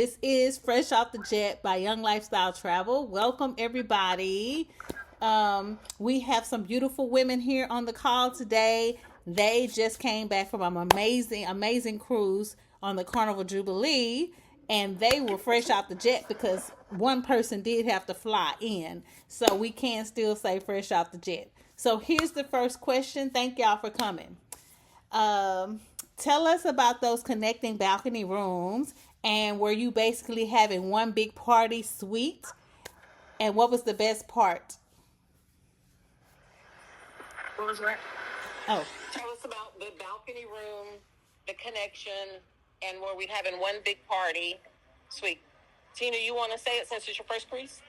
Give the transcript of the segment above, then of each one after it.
This is Fresh Off the Jet by Young Lifestyle Travel. Welcome, everybody. We have some beautiful women here on the call today. They just came back from an amazing cruise on the Carnival Jubilee, and they were fresh off the jet because one person did have to fly in. So we can still say fresh off the jet. So here's the first question. Thank y'all for coming. Um, Tell us about those connecting balcony rooms, and were you basically having one big party suite? And what was the best part? What was that? Oh, Tell us about the balcony room, the connection, and where we'd having one big party. Sweet. Tina, you want to say it since it's your first cruise?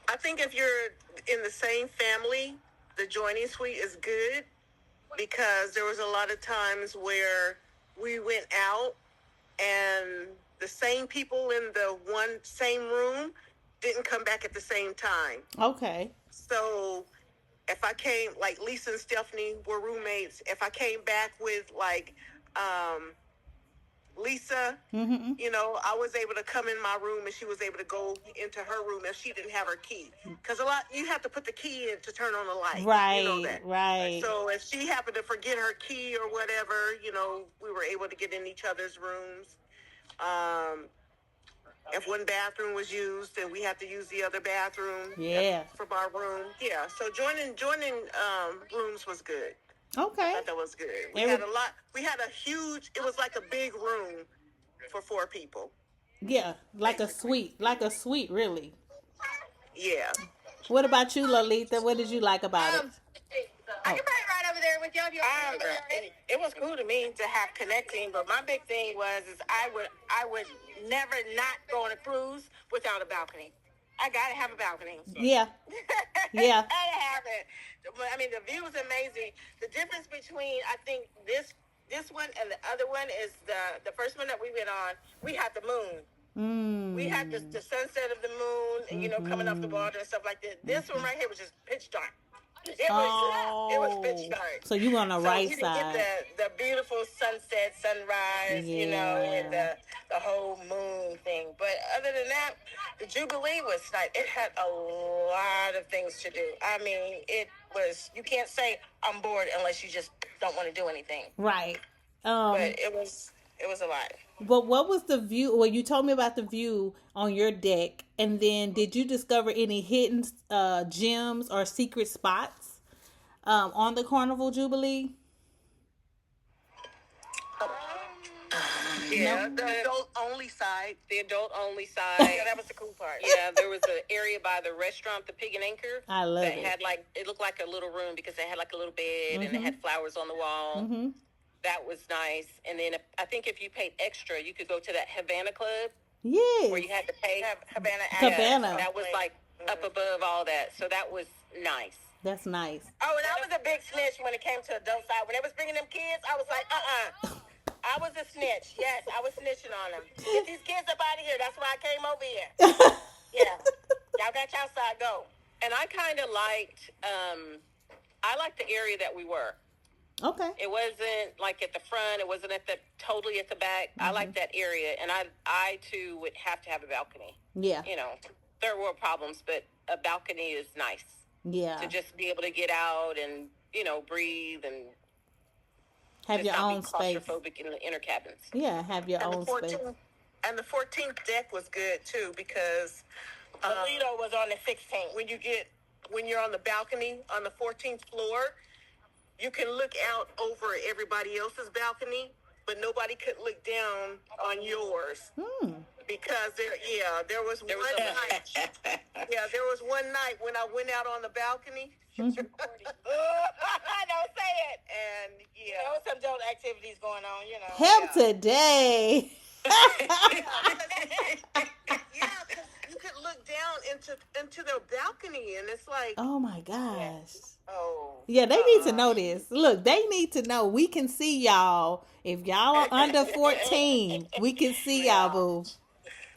I think if you're in the same family, the joining suite is good because there was a lot of times where we went out and the same people in the same room didn't come back at the same time. okay. So if I came, like Lisa and Stephanie were roommates, if I came back with Lisa, I was able to come in my room and she was able to go into her room if she didn't have her key. Because you have to put the key in to turn on the light. Right, You know that. right. So if she happened to forget her key or whatever, we were able to get in each other's rooms. If one bathroom was used and we had to use the other bathroom from our room. Yeah, so joining rooms was good. Okay. I thought that was good. We had a huge, it was like a big room for 4 people. Yeah, like a suite, really. Yeah. What about you, Lolita? What did you like about it? I can probably ride over there with y'all. It was cool to me to have connecting, but my big thing was I would never not go on a cruise without a balcony. I gotta have a balcony. Yeah. Yeah. Gotta have it. But I mean, the view is amazing. The difference between I think this one and the other one is the first one that we went on. We had the moon. We had the sunset of the moon, coming off the water and stuff like that. This one right here was just pitch dark. It was pitch dark. So you on the right you side. Get the beautiful sunset, sunrise, and the whole moon thing. But other than that, the Jubilee was nice. It had a lot of things to do. I mean, you can't say I'm bored unless you just don't want to do anything. Right. But it was a lot. But what was the view? Well, you told me about the view on your deck, and then did you discover any hidden gems or secret spots on the Carnival Jubilee? Yeah, the adult only side. The adult only side. Yeah, that was the cool part. Yeah, there was an area by the restaurant, the Pig and Anchor. I love it. Had it looked like a little room because it had like a little bed and it had flowers on the wall. Mm-hmm. That was nice. And then I think if you paid extra, you could go to that Havana Club. Yes. Where you had to pay Havana. Cabana. That was like up above all that. So that was nice. That's nice. Oh, and I was a big snitch when it came to adult side. When they was bringing them kids, I was like, I was a snitch. Yes, I was snitching on them. Get these kids up out of here. That's why I came over here. Yeah. Y'all got y'all side, go. And I kind of liked, I liked the area that we were. Okay. It wasn't like at the front. It wasn't totally at the back. I liked that area. And I too would have to have a balcony. Yeah. Third world problems, but a balcony is nice. Yeah. To just be able to get out and, breathe and have your own space. Claustrophobic in the inner cabins. Yeah, have your own space. And the 14th deck was good too because Toledo was on the 16th. When you're on the balcony on the 14th floor, you can look out over everybody else's balcony, but nobody could look down on yours. Because there was one night. There was one night when I went out on the balcony. Don't say it. And there was some adult activities going on, Help today. because you could look down into the balcony, and it's like, oh my gosh. Oh. Yeah, they need to know this. Look, they need to know we can see y'all. If y'all are under 14, we can see y'all, boo.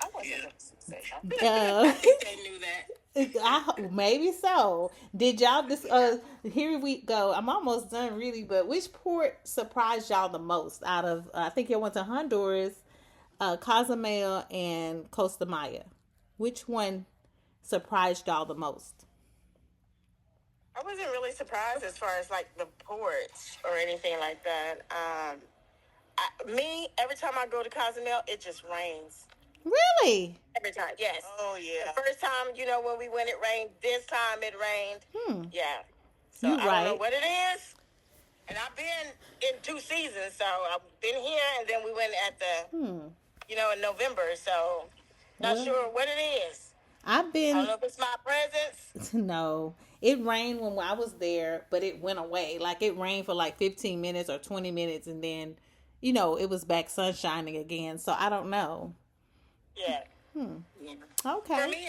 I wasn't going to say. I think they knew that. Maybe so. Did y'all this? Here we go. I'm almost done, really. But which port surprised y'all the most? Out of I think you went to Honduras, Cozumel, and Costa Maya. Which one surprised y'all the most? I wasn't really surprised as far as like the ports or anything like that. Every time I go to Cozumel, it just rains. Really? Every time, yes. Oh yeah. The first time, when we went, it rained. This time, it rained. Yeah. So You I don't know right. what it is. And I've been in 2 seasons, so I've been here, and then we went at the, in November. So not Well, sure what it is. I've I been don't know if it's my presence. no. It rained when I was there, but it went away. Like it rained for like 15 minutes or 20 minutes, and then, it was back sunshining again. So I don't know. Yeah. Okay. For me,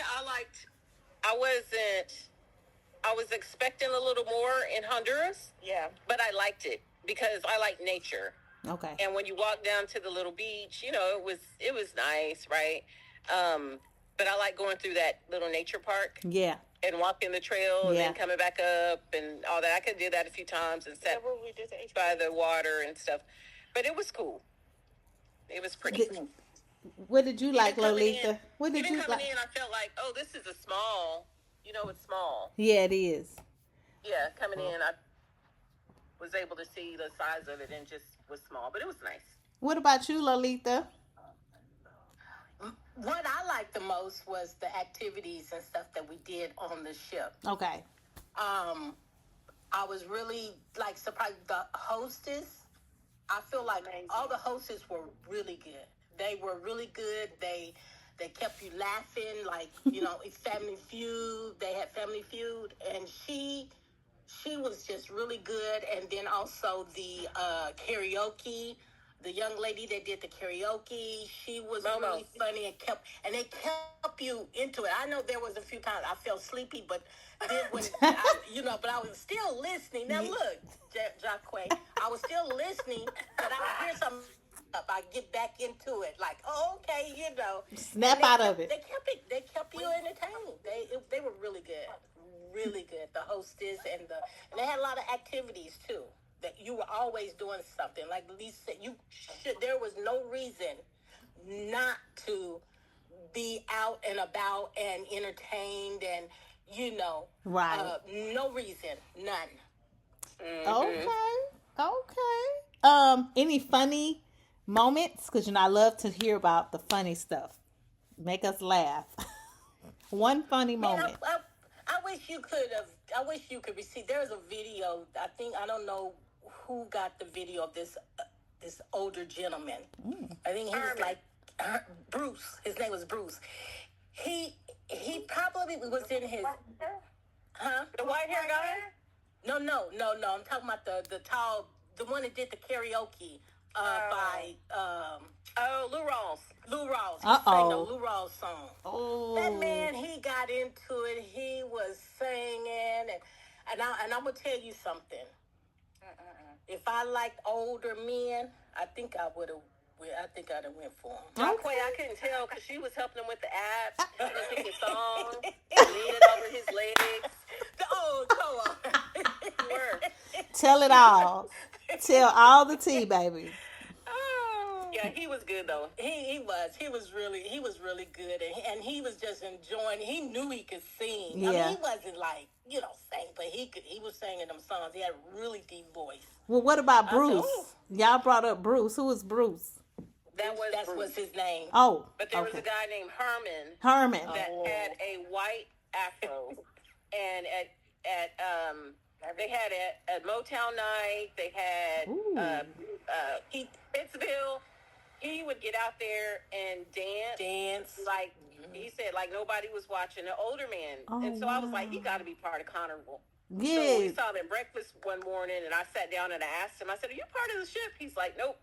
I was expecting a little more in Honduras, Yeah. but I liked it because I like nature. Okay. And when you walk down to the little beach, it was nice, right? But I like going through that little nature park Yeah. and walking the trail and Yeah. then coming back up and all that. I could do that a few times and Is that sat what we did to H- by the water and stuff. But it was cool. It was pretty cool. What did you like, Even coming Lolita? in- What did even you coming like? in, I felt like, oh, this is a small. It's small. Yeah, it is. Yeah, coming in, I was able to see the size of it and just was small, but it was nice. What about you, Lolita? What I liked the most was the activities and stuff that we did on the ship. Okay. I was really surprised. The hostess, I feel like all the hostess were really good. They were really good. They kept you laughing, it's Family Feud. They had Family Feud, and she was just really good. And then also the karaoke. The young lady that did the karaoke, she was Momo. really funny and they kept you into it. I know there was a few times I felt sleepy, but then when but I was still listening. Now look, Jacque, I was still listening, but I would hear something up. I get back into it, okay, Snap out of it. They kept you entertained. They were really good, really good. The hostess and they had a lot of activities too. That you were always doing something. Like Lisa said, there was no reason not to be out and about and entertained and, Right. no reason, none. Okay. Any funny moments? Because I love to hear about the funny stuff. Make us laugh. One funny moment. I wish you could receive. There's a video. I don't know who got the video of this older gentleman. I think he was Bruce. His name was Bruce. He probably was in his. Huh? The white hair guy? No. I'm talking about the tall, the one that did the karaoke by Lou Rawls. Lou Rawls. He Uh-oh. sang the Lou Rawls song. Oh. That man, he got into it. He was singing, and I'm gonna tell you something. If I liked older men, I think I'd have went for him. Jacque, I couldn't tell because she was helping him with the abs, singing the song, leaning over his legs. Come on. You were. Tell it all. Tell all the tea, baby. Yeah, he was good though. He was really good, and he was just enjoying. He knew he could sing. Yeah. I mean, he wasn't sing, but he was singing them songs. He had a really deep voice. Well, what about Bruce? "Oh." Y'all brought up Bruce. Who was Bruce? That Bruce. was his name. Oh. But there was okay. a guy named Herman Herman. that had a white afro, and they had at Motown night. They had Ooh. Pittsville. He would get out there and dance. Like he said, like nobody was watching, an older man. Oh, and so I was like, wow. he got to be part of Carnival. So Yeah. we saw him at breakfast one morning, and I sat down and I asked him, I said, are you part of the ship? He's like, nope.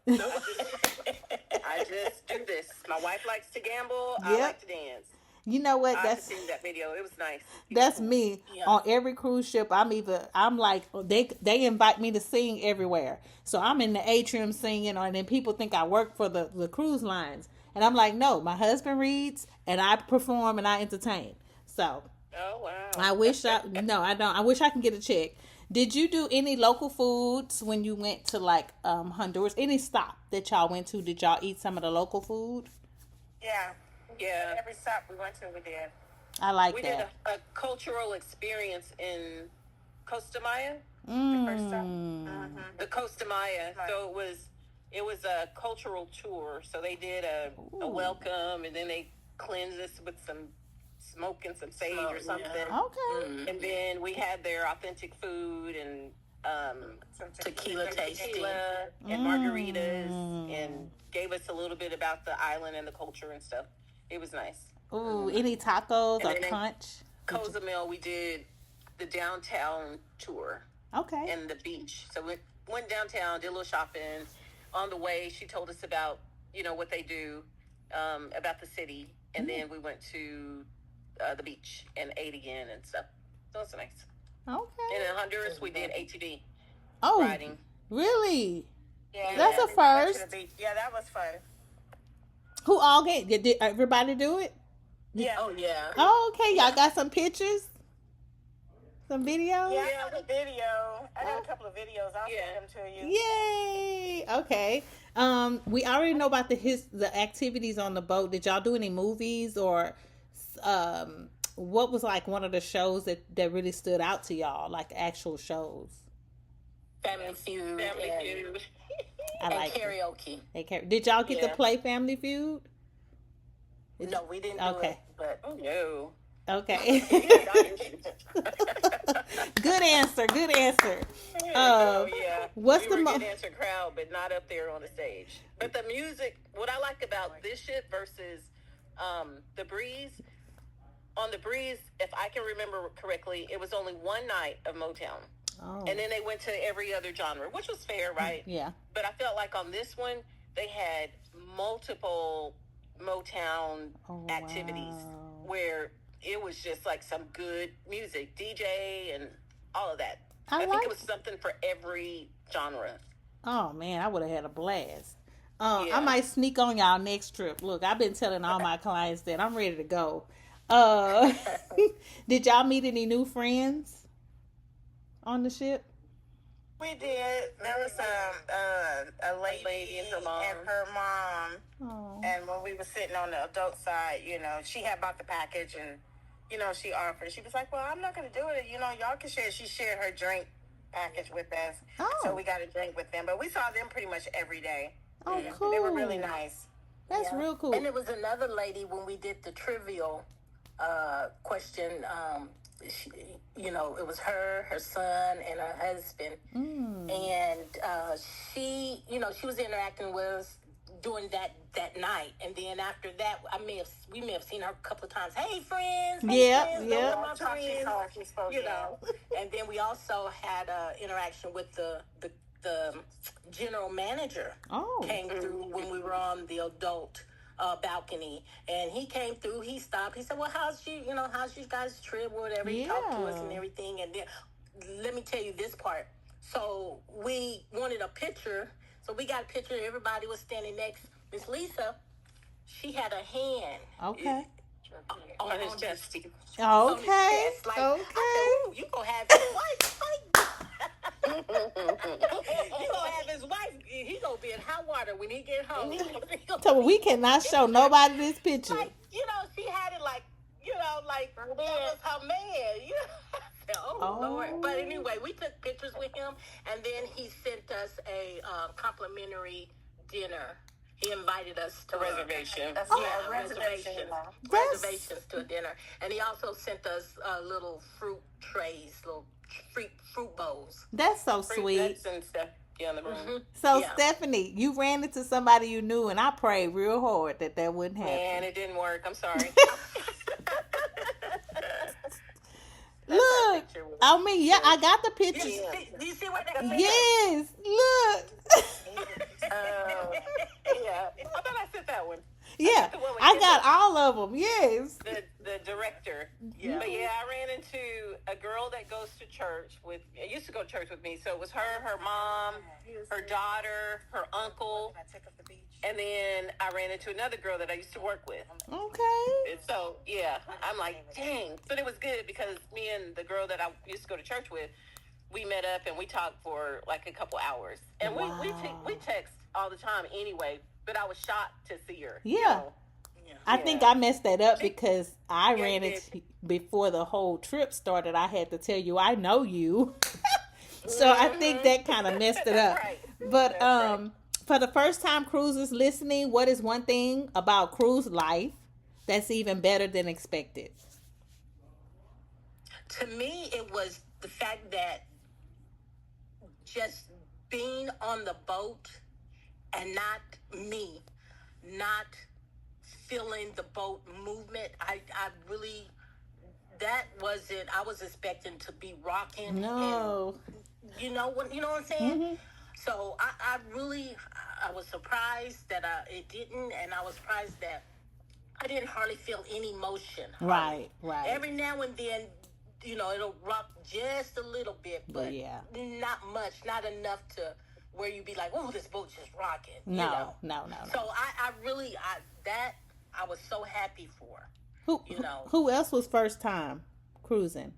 I just do this. My wife likes to gamble. I Yep. like to dance. You know what? I That's seen that video. It was nice. that's me. Yeah. On every cruise ship, I'm like they invite me to sing everywhere. So I'm in the atrium singing, and then people think I work for the cruise lines. And I'm like, no, my husband reads and I perform and I entertain. So Oh wow. I wish I don't. I wish I can get a check. Did you do any local foods when you went to like Honduras? Any stop that y'all went to? Did y'all eat some of the local food? Yeah. Yeah. Every stop we went to, we did. I like We that. did a cultural experience in Costa Maya. Mm. The first stop. The Costa Maya. So it was a cultural tour. So they did a welcome, and then they cleansed us with some smoke and some sage or something. Yeah. Okay. And then we had their authentic food and some Tequila tasting. And margaritas, and gave us a little bit about the island and the culture and stuff. It was nice. Ooh, any tacos And or then in punch? Cozumel, we did the downtown tour Okay. and the beach. So we went downtown, did a little shopping. On the way, she told us about, what they do, about the city. And then we went to the beach and ate again and stuff. So it's nice. Okay. And in Honduras, we did ATV Oh, riding. really? Yeah, That's a first. Yeah, that was fun. Who all did everybody do it? Yeah. Oh yeah. Oh, okay. Y'all got some pictures? Some videos? Yeah, I have a video. I got a couple of videos. I'll send them to you. Yay! Okay. We already know about the activities on the boat. Did y'all do any movies or what was like one of the shows that really stood out to y'all, like actual shows? Family Feud. I like karaoke. Did y'all get to play Family Feud? No, we didn't do it. But no. Okay. Good answer. What's we the were most? good answer crowd, but not up there on the stage. But the music, what I like about this ship versus the Breeze. On the Breeze, if I can remember correctly, it was only one night of Motown. Oh. And then they went to every other genre, which was fair, right? Yeah. But I felt like on this one, they had multiple Motown activities where it was just like some good music, DJ and all of that. I think it was something for every genre. Oh, man, I would have had a blast. I might sneak on y'all next trip. Look, I've been telling all my clients that I'm ready to go. Did y'all meet any new friends on the ship? We did. There was a lady and her mom. Oh. And when we were sitting on the adult side, she had bought the package and, she offered. She was like, well, I'm not going to do it. Y'all can share. She shared her drink package with us. Oh. So we got a drink with them. But we saw them pretty much every day. Oh, cool. They were really nice. That's real cool. And there was another lady when we did the trivial question. It was her son, and her husband. And she was interacting with us during that night. And then after that, we may have seen her a couple of times. Hey, friends. And then we also had interaction with the general manager. Came through when we were on the adult balcony, and he came through. He stopped. He said, well, how's you guys' trip or whatever. He talked to us and everything. And then let me tell you this part. So we wanted a picture, so we got a picture. Everybody was standing next. Miss Lisa, she had a hand on his chest. Okay. Like, I said, ooh, you gonna have his wife you gonna have his wife. He gonna be in hot water when he get home. So we cannot show nobody this picture. Like, she had it like that was her man. Oh, Lord. But anyway, we took pictures with him, and then he sent us a complimentary dinner. He invited us to reservation. Reservations to a dinner. And he also sent us little fruit trays, little fruit bowls. That's so sweet. And stuff in the room. So, Stephanie, you ran into somebody you knew, and I prayed real hard that wouldn't happen. Man, it didn't work. I'm sorry. Look, I got the pictures. Do you see what that means? Yes, look. I thought I sent that one. Yeah, I got all of them. Yes. The director. Yeah. But I ran into a girl that goes to church used to go to church with me. So it was her mom, her daughter, her uncle. I took up the beach. And then I ran into another girl that I used to work with. Okay. And so, yeah, I'm like, dang. But it was good because me and the girl that I used to go to church with, we met up and we talked for like a couple hours. And Wow. we text all the time anyway, but I was shocked to see her. Yeah. You know? I think I messed that up because I Yeah, ran you into before the whole trip started. I had to tell you I know you, so I think that kind of messed it up. Right. But That's right. for the first time cruisers listening, what is one thing about cruise life that's even better than expected? To me, it was the fact that just being on the boat and not feeling the boat movement. I really, that wasn't, I was expecting to be rocking. No. And, you know what I'm saying? Mm-hmm. So I was surprised that it didn't, and I was surprised that I didn't hardly feel any motion. Right, right. Every now and then, it'll rock just a little bit, but yeah, not much, not enough to where you be like, oh, this boat just rocking. No. So I was so happy for. Who else was first time cruising?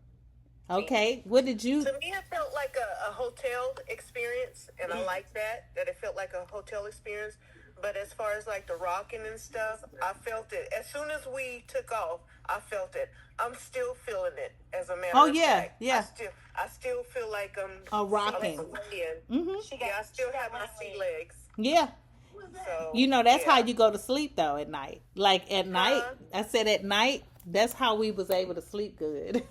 Okay, what did you? To me, it felt like a hotel experience, and I like that it felt like a hotel experience. But as far as like the rocking and stuff, I felt it. As soon as we took off, I felt it. I'm still feeling it, as a matter of fact. Yeah. I still feel like rocking. Mm-hmm. I still have my sea legs. Yeah. So, that's how you go to sleep though at night. Like at night, I said at night, that's how we was able to sleep good.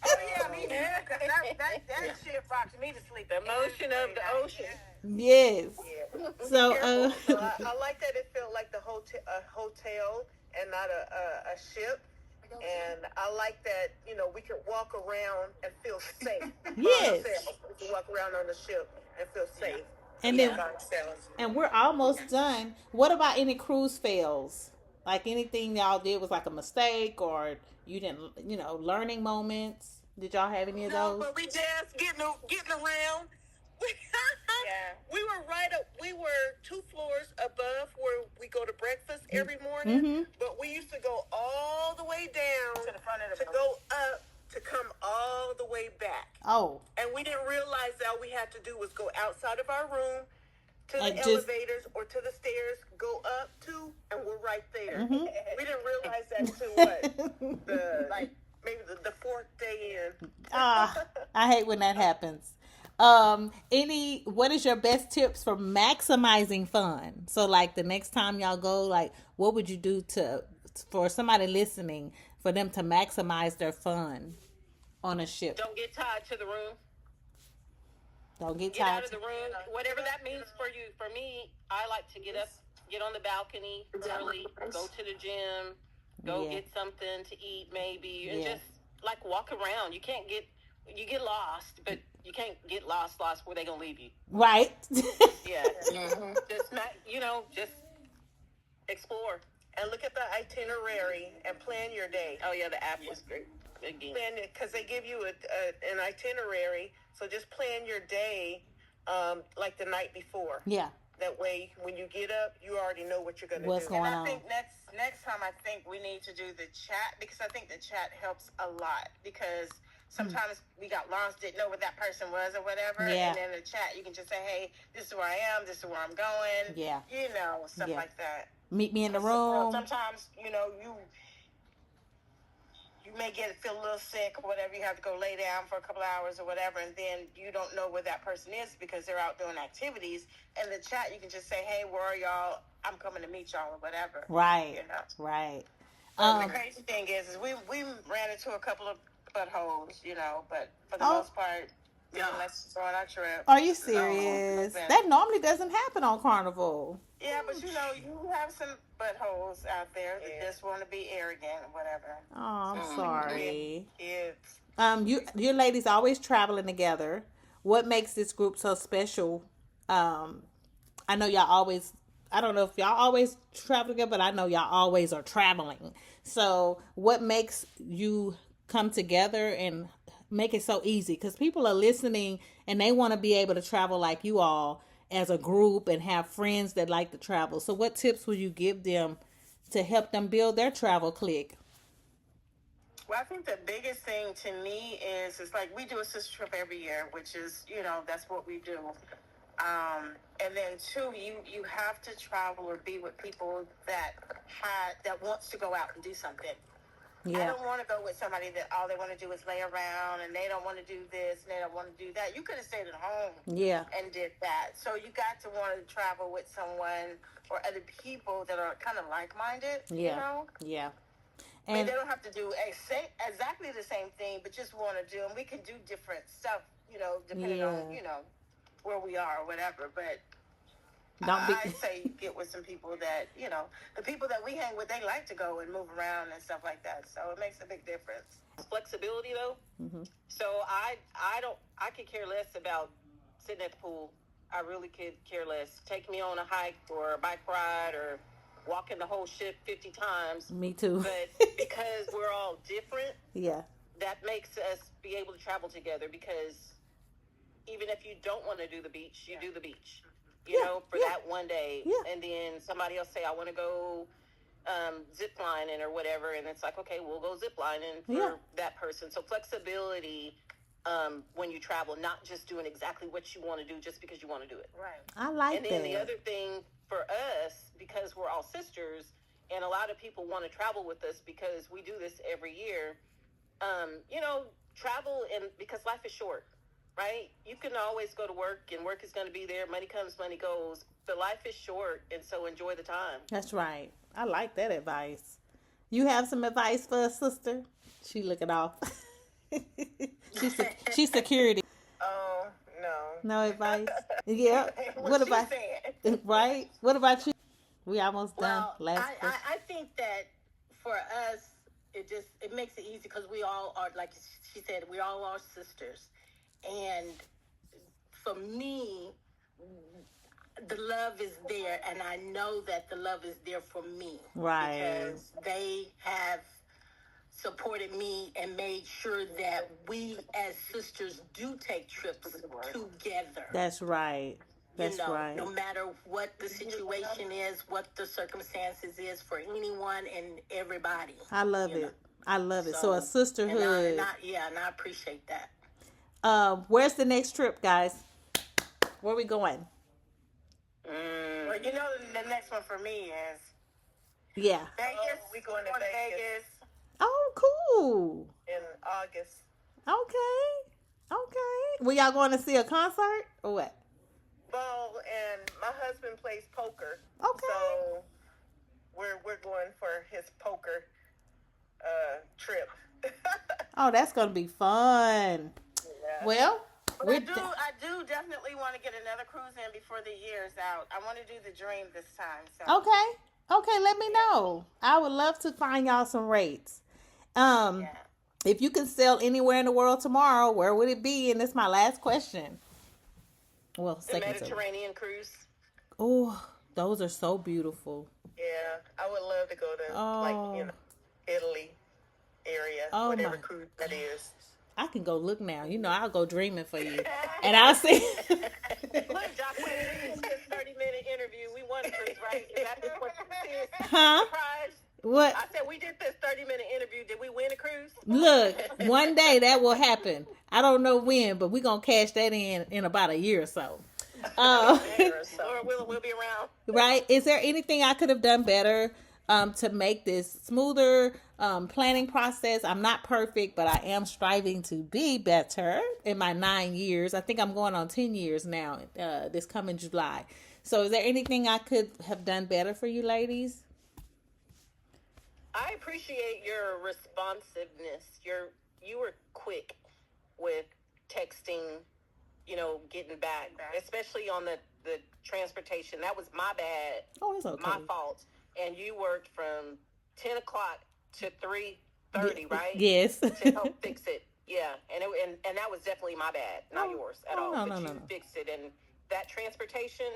Oh yeah, me too. That shit rocks me to sleep. The motion of the ocean. Yes. Yeah. So, I like that it felt like a hotel and not a ship. And I like that, we can walk around and feel safe. Yes. We can walk around on the ship and feel safe. And then, and we're almost done. What about any cruise fails? Like anything y'all did was like a mistake, or you didn't, learning moments. Did y'all have any of those? No, but we just getting around. We were we were 2 floors above where we go to breakfast every morning, Mm-hmm. but we used to go all the way down To the front of the to go up to come all the way back. Oh. And we didn't realize that all we had to do was go outside of our room to And the elevators or to the stairs, go up to, and we're right there. Mm-hmm. We didn't realize that until maybe the 4th day in. I hate when that happens. What is your best tips for maximizing fun? So like the next time y'all go, like what would you do for somebody listening, for them to maximize their fun on a ship? Don't get tied to the room. Don't get Get tired. out of the room. Whatever that means for you. For me, I like to get up, get on the balcony early, go to the gym, go get something to eat maybe, and just like walk around. You get lost, but you can't get lost where they gonna leave you. Right. Yeah. Just explore and look at the itinerary and plan your day. Oh yeah, the app was great. Plan it because they give you an itinerary. So just plan your day like the night before. Yeah. That way, when you get up, you already know what you're gonna do. What's going And I on? think next time I think we need to do the chat, because I think the chat helps a lot, because sometimes we got lost, didn't know what that person was or whatever. Yeah. And in the chat, you can just say, hey, this is where I am, this is where I'm going. Yeah. Stuff like that. Meet me in the room. Sometimes, you may feel a little sick or whatever. You have to go lay down for a couple hours or whatever, and then you don't know where that person is because they're out doing activities. In the chat, you can just say, hey, where are y'all? I'm coming to meet y'all or whatever. Right. Right. The crazy thing is we ran into a couple of buttholes, but for the most part, let's go on our trip. Are you serious? That normally doesn't happen on Carnival. Yeah, but you have some buttholes out there that just want to be arrogant or whatever. Oh, I'm sorry. It's You ladies always traveling together. What makes this group so special? I know y'all always, I don't know if y'all always travel together, but I know y'all always are traveling. So what makes you come together and make it so easy? Because people are listening and they want to be able to travel like you all as a group and have friends that like to travel. So what tips would you give them to help them build their travel clique? Well, I think the biggest thing to me is it's like we do a sister trip every year, which is, that's what we do. And then two, you have to travel or be with people that wants to go out and do something. Yeah. I don't want to go with somebody that all they want to do is lay around and they don't want to do this and they don't want to do that. You could have stayed at home and did that. So you got to want to travel with someone or other people that are kind of like-minded, Yeah. And they don't have to do exactly the same thing, but just want to do, and we can do different stuff, depending on, where we are or whatever. But I say get with some people that, the people that we hang with, they like to go and move around and stuff like that. So it makes a big difference. Flexibility, though. Mm-hmm. So I could care less about sitting at the pool. I really could care less. Take me on a hike or a bike ride or walking the whole ship 50 times. Me too. But because we're all different, that makes us be able to travel together, because even if you don't want to do the beach, you do the beach, for that one day. And then somebody else say, I want to go zip lining or whatever. And it's like, okay, we'll go zip lining for that person. So flexibility when you travel, not just doing exactly what you want to do just because you want to do it. Right. I like that. And then the other thing for us, because we're all sisters, and a lot of people want to travel with us because we do this every year, travel, and because life is short, right? You can always go to work, and work is going to be there. Money comes, money goes. But life is short, and so enjoy the time. That's right. I like that advice. You have some advice for a sister? She looking off. She's security. Oh, no. No advice? Yeah. What about right? What about you? We almost done. Last question. I think that for us, it makes it easy because we all are, like she said, we all are sisters. And for me, the love is there, and I know that the love is there for me. Right. Because they have supported me and made sure that we as sisters do take trips together. That's right. That's right. No matter what the situation is, what the circumstances is for anyone and everybody. I love it. I love it. So a sisterhood. And I appreciate that. Where's the next trip, guys? Where are we going? Well, the next one for me is Vegas. We going to Vegas. Oh, cool. In August. Okay. Well, y'all going to see a concert or what? Well, and my husband plays poker. Okay. So we're going for his poker trip. Oh, that's going to be fun. Yeah. Well, but I do definitely want to get another cruise in before the year's out. I want to do the Dream this time. So. Okay, let me know. I would love to find y'all some rates. If you can sail anywhere in the world tomorrow, where would it be? And this is my last question. Well, the Mediterranean cruise. Oh, those are so beautiful. Yeah, I would love to go to Italy area, whatever cruise that is. I can go look now. I'll go dreaming for you, and I'll see. Look, Jock, we did this 30-minute interview. We won a cruise, right? Is that what you said? Huh? Surprise. What? I said we did this 30-minute interview. Did we win a cruise? Look, one day that will happen. I don't know when, but we're going to cash that in about a year or so. Or we'll be around. Right? Is there anything I could have done better to make this smoother planning process? I'm not perfect, but I am striving to be better in my 9 years. I think I'm going on 10 years now, this coming July. So is there anything I could have done better for you ladies? I appreciate your responsiveness. You were quick with texting, getting back, especially on the transportation. That was my bad. Oh, it's okay. My fault. And you worked from 10 o'clock to 3:30, right? Yes. To help fix it. Yeah. And that was definitely my bad, not yours at all. No. You fixed it. And that transportation,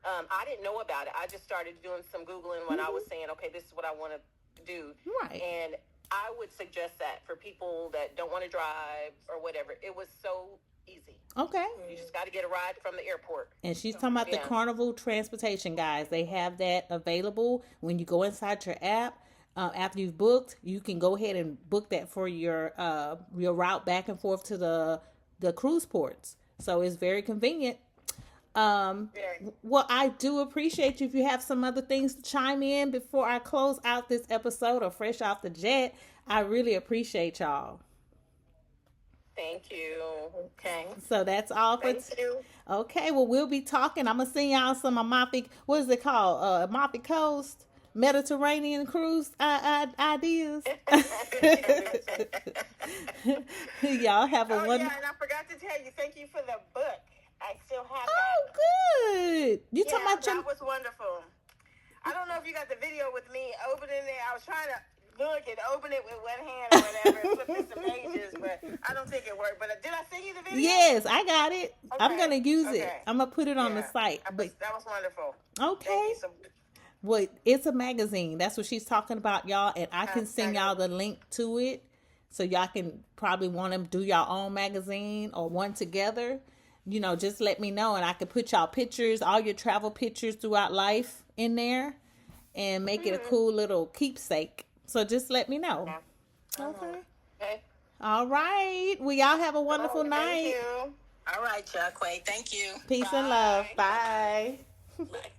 I didn't know about it. I just started doing some Googling when I was saying, okay, this is what I want to do. Right. And I would suggest that for people that don't want to drive or whatever. It was so easy. Okay. You just got to get a ride from the airport. And she's talking about the Yeah. Carnival transportation, guys. They have that available when you go inside your app. After you've booked, you can go ahead and book that for your route back and forth to the cruise ports. So it's very convenient. Well, I do appreciate you. If you have some other things to chime in before I close out this episode or fresh off the jet, I really appreciate y'all. Thank you. Okay. So that's all for Thank you. Okay, well, we'll be talking. I'm going to send y'all some Amalfi, what is it called? Amalfi Coast Mediterranean cruise ideas. Y'all have a Oh, wonderful... yeah, and I forgot to tell you, thank you for the book. I still have that. Oh, good. You talking about that was wonderful. I don't know if you got the video with me opening it. I was trying to look and open it with one hand or whatever and flip some pages, but I don't think it worked. But did I send you the video? Yes, I got it. Okay. I'm going to use it. Okay. I'm going to put it on the Yeah. site. That But was wonderful. okay. Thank you so Well, it's a magazine. That's what she's talking about, y'all. And I can send y'all the link to it. So y'all can probably want to do your own magazine or one together. You know, just let me know. And I can put y'all pictures, all your travel pictures throughout life in there. And make it a cool little keepsake. So just let me know. Yeah. Okay. Okay. All right. Well, y'all have a wonderful Thank night. you. All right, Chuck Quay. Thank you. Peace and love. Bye. Bye.